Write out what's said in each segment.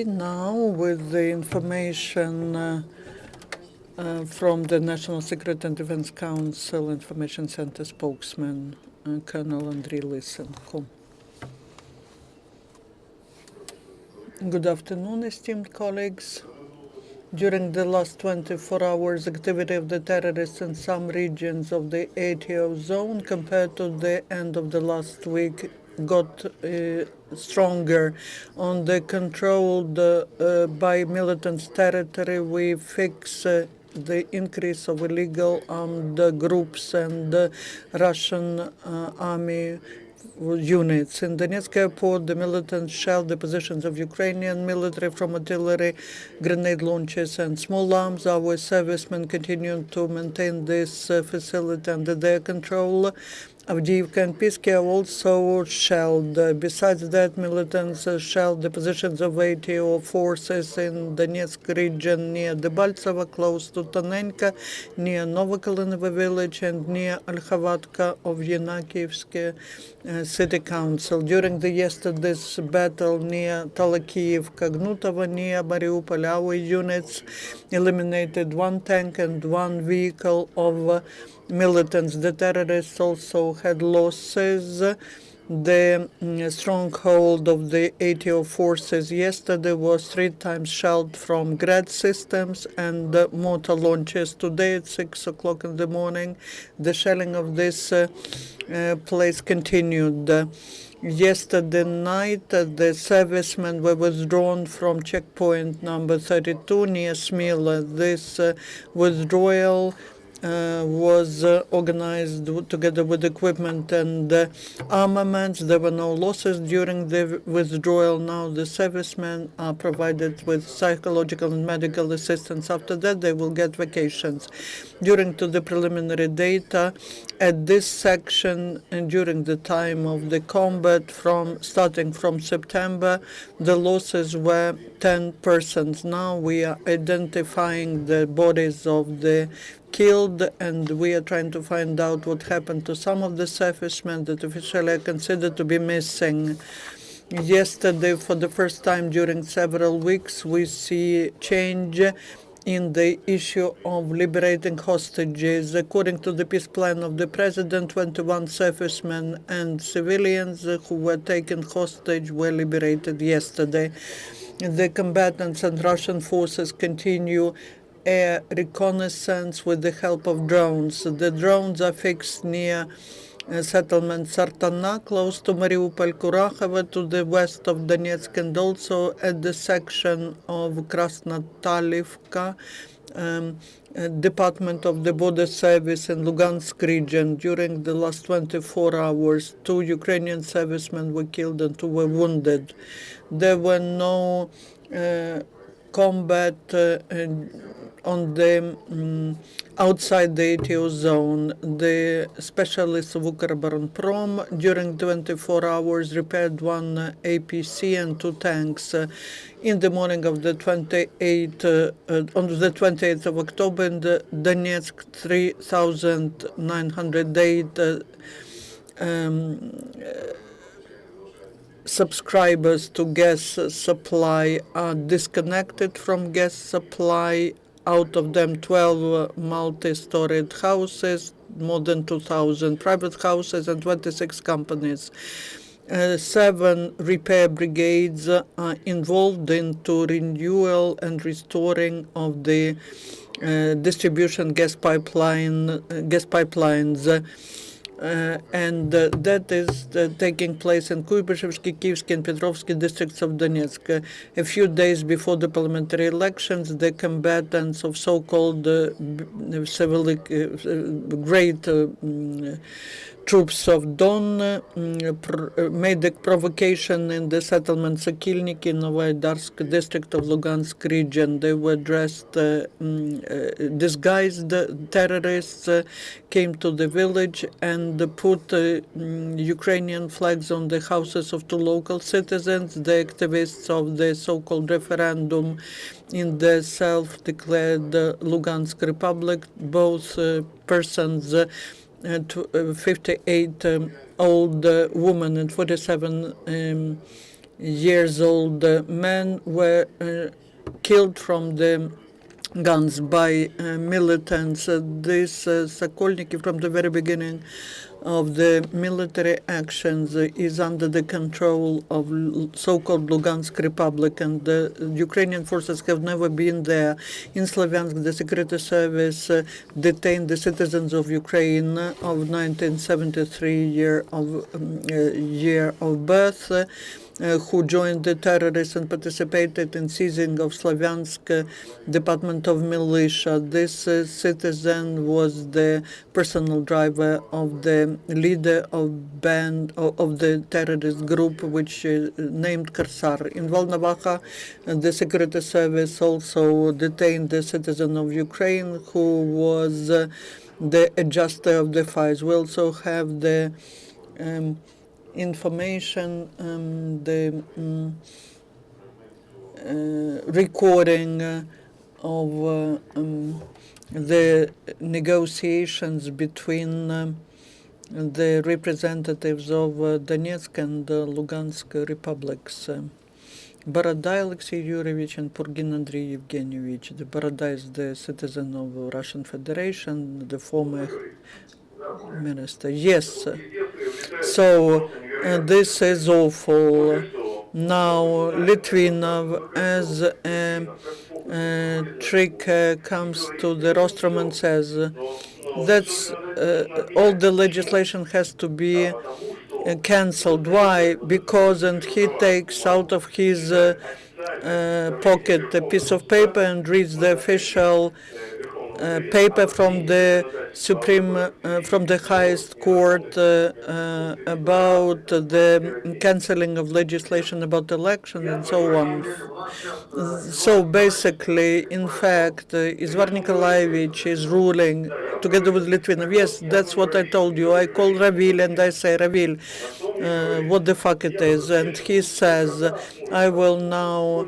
Now, with the information from the National Security and Defense Council Information Center spokesman, Colonel Andriy Lysenko. Good afternoon, esteemed colleagues. During the last 24 hours, activity of the terrorists in some regions of the ATO zone compared to the end of the last week got stronger. On the controlled by militants territory, we fix the increase of illegal armed groups and Russian army units. In Donetsk airport, the militants shelled the positions of Ukrainian military from artillery, grenade launchers, and small arms. Our servicemen continue to maintain this facility under their control. Avdiivka and Piski are also shelled. Besides that, militants shelled the positions of ATO forces in Donetsk region near Debaltseva, close to Tonenka, near Novokolinovo village, and near Alkhovatka of Yenakiivsk City Council. During the yesterday's battle near Talakiivka, Gnutovo, near Mariupol, our units eliminated one tank and one vehicle of militants. The terrorists also had losses. The stronghold of the ATO forces yesterday was 3 times shelled from Grad systems and mortar launchers. Today at 6 o'clock in the morning, the shelling of this place continued. Yesterday night, the servicemen were withdrawn from checkpoint number 32 near Smila. This withdrawal was organized together with equipment and armaments. There were no losses during the withdrawal. Now the servicemen are provided with psychological and medical assistance. After that, they will get vacations. During to the preliminary data, at this section and during the time of the combat starting from September, the losses were 10 persons. Now we are identifying the bodies of the killed, and we are trying to find out what happened to some of the servicemen that officially are considered to be missing. Yesterday, for the first time during several weeks, we see change in the issue of liberating hostages. According to the peace plan of the president, 21 servicemen and civilians who were taken hostage were liberated yesterday. The combatants and Russian forces continue air reconnaissance with the help of drones. The drones are fixed near settlement Sartana, close to Mariupol, Kurachovo, to the west of Donetsk, and also at the section of Krasnotalivka, Department of the Border Service in Lugansk region. During the last 24 hours, 2 Ukrainian servicemen were killed and 2 were wounded. There were no combat on the outside the ATO zone. The specialists of Ukroboronprom during 24 hours repaired 1 APC and 2 tanks. In the morning of the 28th of October in the Donetsk, 3,908 subscribers to gas supply are disconnected from gas supply. Out of them, 12 multi-storied houses, more than 2,000 private houses, and 26 companies. 7 repair brigades are involved into renewal and restoring of the distribution gas pipelines. And that is taking place in Kuybышevsky, Kievsky, and Petrovsky districts of Donetsk. A few days before the parliamentary elections, the combatants of so-called great troops of Don made a provocation in the settlement Sokilniki, Novoidarsk district of Lugansk region. They were dressed, disguised terrorists, came to the village and put Ukrainian flags on the houses of 2 local citizens. The activists of the so-called referendum in the self-declared Lugansk Republic, both persons, 58 old woman and 47 years old men were killed from the guns by militants. This Sokolniki, from the very beginning of the military actions, is under the control of so-called Lugansk Republic, and the Ukrainian forces have never been there. In Slavyansk, the security service detained the citizens of Ukraine of 1973 year of birth, who joined the terrorists and participated in seizing of Slavyansk Department of Militia. This citizen was the personal driver of the leader of the terrorist group, which named Karsar. In Volnovakha, the security service also detained the citizen of Ukraine who was the adjuster of the files. We also have the information, the recording of the negotiations between the representatives of Donetsk and Lugansk republics. Boroda Alexei Yurievich and Purgin Andriy Evgenievich. The Boroda is the citizen of Russian Federation, the former minister. Yes. So this is awful. Now Litvinov, as a trick, comes to the rostrum and says that's all the legislation has to be cancelled. Why? Because, and he takes out of his pocket a piece of paper and reads the official paper from the from the highest court about the cancelling of legislation about elections and so on. So basically, in fact, Izvar Nikolaevich is ruling together with Litvinov. Yes, that's what I told you. I call Ravil and I say, Ravil, what the fuck it is? And he says, I will now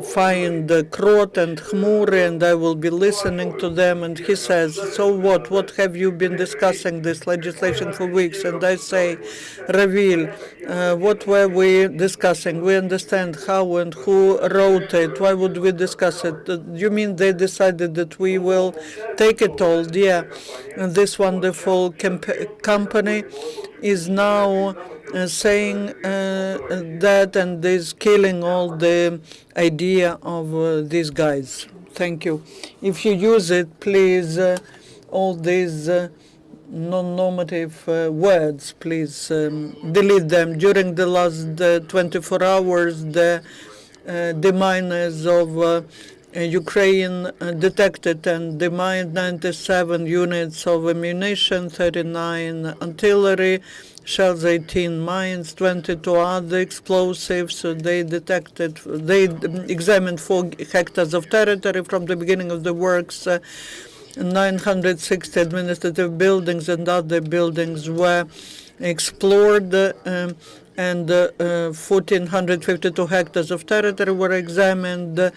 find Krot and Khmur, and I will be listening to them. And he says, so what? What have you been discussing this legislation for weeks? And I say, Ravil, what were we discussing? We understand how and who wrote it. Why would we discuss it? You mean they decided that we will take it all? Yeah. And this wonderful company is now saying that and is killing all the idea of these guys. Thank you. If you use it, please, all these non-normative words, please delete them. During the last 24 hours, the miners of Ukraine detected and demined 97 units of ammunition, 39 artillery, shells, 18 mines, 22 other explosives. So they examined 4 hectares of territory from the beginning of the works. 960 administrative buildings and other buildings were explored, and 1,452 hectares of territory were examined,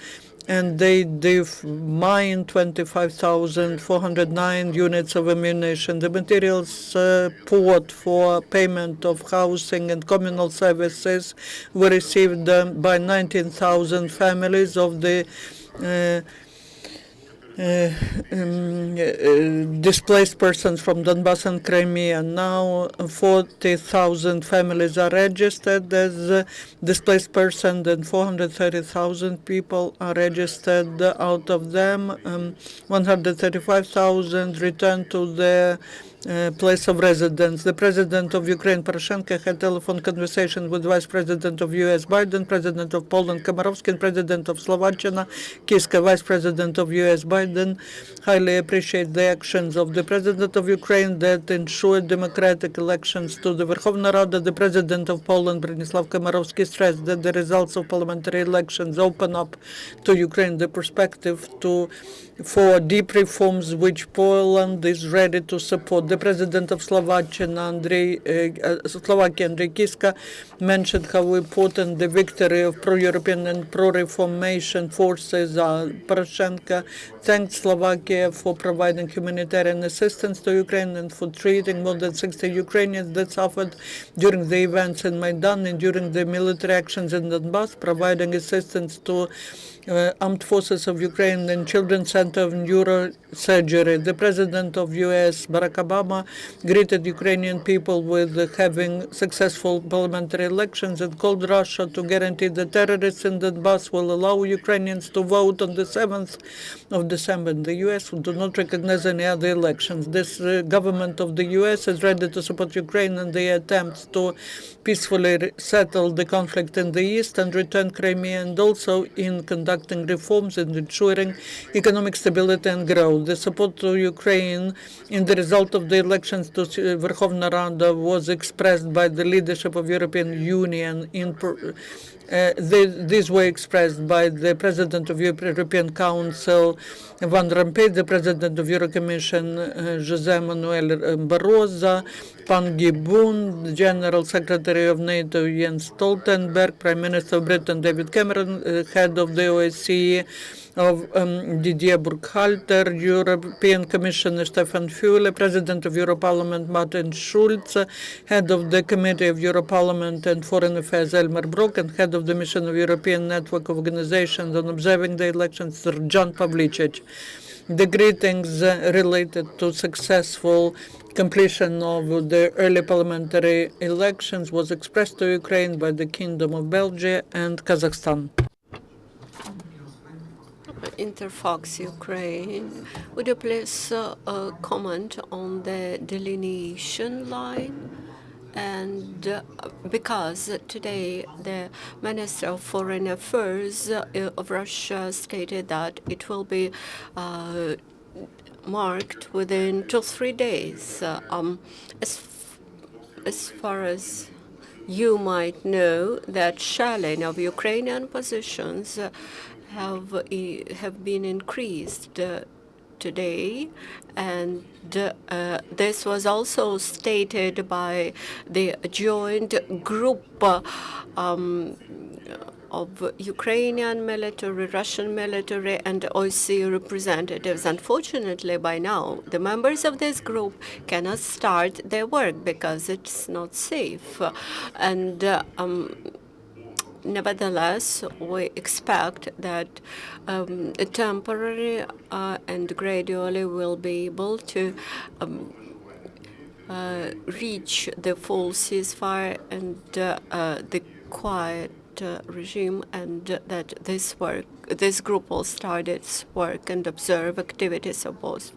and they mined 25,409 units of ammunition. The materials poured for payment of housing and communal services were received by 19,000 families of the displaced persons from Donbass and Crimea. Now 40,000 families are registered as displaced persons, and 430,000 people are registered. Out of them, 135,000 returned to their place of residence. The President of Ukraine, Poroshenko, had telephone conversation with Vice President of U.S. Biden, President of Poland, Komorowski, and President of Slovakia, Kiska. Vice President of U.S. Biden highly appreciate the actions of the President of Ukraine that ensured democratic elections to the Verkhovna Rada. The President of Poland, Bronislaw Komorowski, stressed that the results of parliamentary elections open up to Ukraine the perspective for deep reforms which Poland is ready to support. The president of Slovakia, Andriy Kiska, mentioned how important the victory of pro-European and pro-reformation forces are. Poroshenko thanked Slovakia for providing humanitarian assistance to Ukraine and for treating more than 60 Ukrainians that suffered during the events in Maidan and during the military actions in Donbass, providing assistance to Armed Forces of Ukraine and Children's Center of Neurosurgery. The President of U.S., Barack Obama, greeted Ukrainian people with having successful parliamentary elections and called Russia to guarantee that terrorists in Donbass will allow Ukrainians to vote on the 7th of December. The U.S. do not recognize any other elections. This government of the U.S. is ready to support Ukraine in the attempts to peacefully settle the conflict in the east and return Crimea, and also in conducting reforms and ensuring economic stability and growth. The support to Ukraine in the result of the elections to Verkhovna Rada was expressed by the leadership of European Union. These were expressed by the President of European Council, Van Rompuy, the President of Euro Commission, José Manuel Barroso, Pan Ki-moon, General Secretary of NATO, Jens Stoltenberg, Prime Minister of Britain, David Cameron, head of the OSCE, of Didier Burkhalter, European Commissioner Stefan Füle, President of Europarlament Martin Schulz, head of the Committee of Europarlament and Foreign Affairs Elmar Brok, and head of the Mission of European Network of Organizations on Observing the Elections, Sir John Pavlicek. The greetings related to successful completion of the early parliamentary elections was expressed to Ukraine by the Kingdom of Belgium and Kazakhstan. Interfox Ukraine, would you please comment on the delineation line? And because today the Minister of Foreign Affairs of Russia stated that it will be marked within 2 or 3 days. As far as you might know, that shelling of Ukrainian positions have been increased today, and this was also stated by the joint group of Ukrainian military, Russian military, and OSCE representatives. Unfortunately, by now, the members of this group cannot start their work because it's not safe. And nevertheless, we expect that temporarily and gradually we'll be able to reach the full ceasefire and the quiet regime, and that this group will start its work and observe activities of both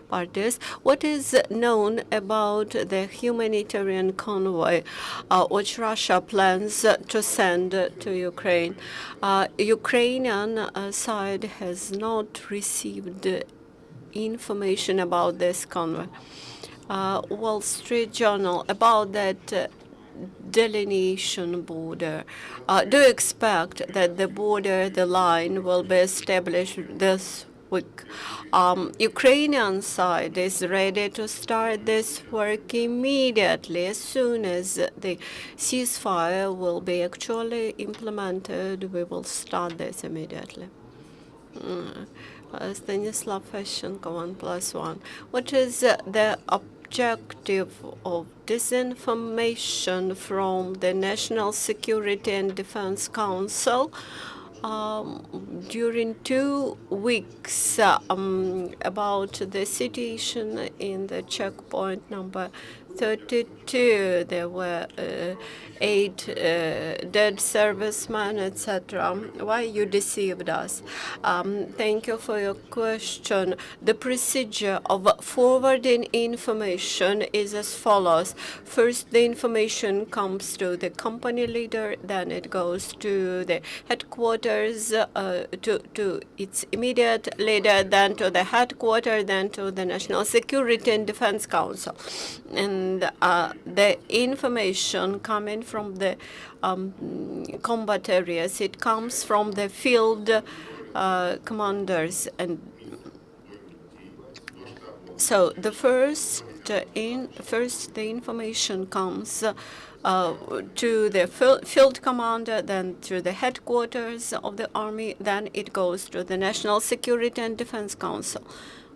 parties. What is known about the humanitarian convoy which Russia plans to send to Ukraine? Ukrainian side has not received information about this convoy. Wall Street Journal about that delineation border. Do you expect that the line will be established this week? Ukrainian side is ready to start this work immediately as soon as the ceasefire will be actually implemented. We will start this immediately. Stanislav Fashchenko, 1+1. What is the objective of disinformation from the National Security and Defense Council during 2 weeks about the situation in the checkpoint number 32? There were 8 dead servicemen, etc. Why you deceived us? Thank you for your question. The procedure of forwarding information is as follows. First, the information comes to the company leader, then it goes to the headquarters, to its immediate leader, then to the headquarters, then to the National Security and Defense Council. And the information coming from the combat areas, it comes from the field commanders. And so the first first the information comes to the field commander, then to the headquarters of the army, then it goes to the National Security and Defense Council.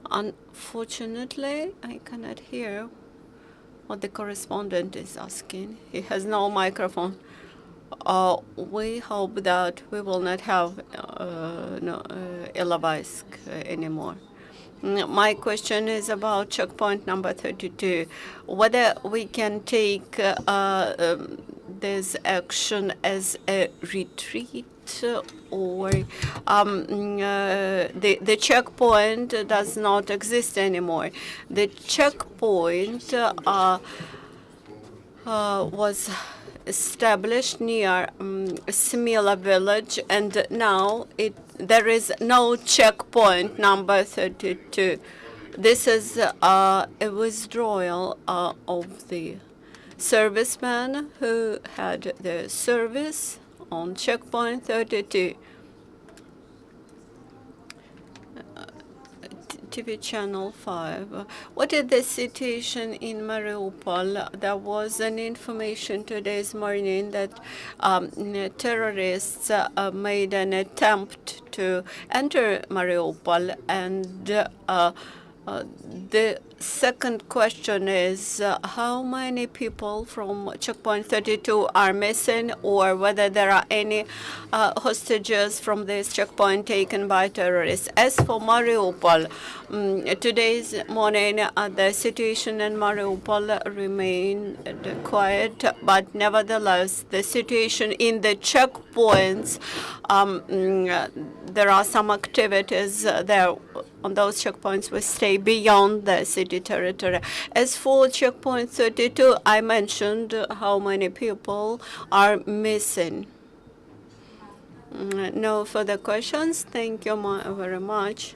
Unfortunately, I cannot hear what the correspondent is asking. He has no microphone. We hope that we will not have Ilovaisk anymore. My question is about checkpoint number 32. Whether we can take this action as a retreat, or the checkpoint does not exist anymore. The checkpoint was established near Smila village, and now there is no checkpoint number 32. This is a withdrawal of the servicemen who had their service on checkpoint 32. TV channel 5. What is the situation in Mariupol? There was an information today morning that terrorists made an attempt to enter Mariupol, and the second question is how many people from checkpoint 32 are missing, or whether there are any hostages from this checkpoint taken by terrorists. As for Mariupol, today's morning the situation in Mariupol remained quiet, but nevertheless the situation in the checkpoints, there are some activities there on those checkpoints. We stay beyond the city territory. As for checkpoint 32, I mentioned how many people are missing. No further questions. Thank you very much.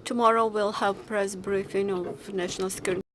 Tomorrow we'll have press briefing of national security.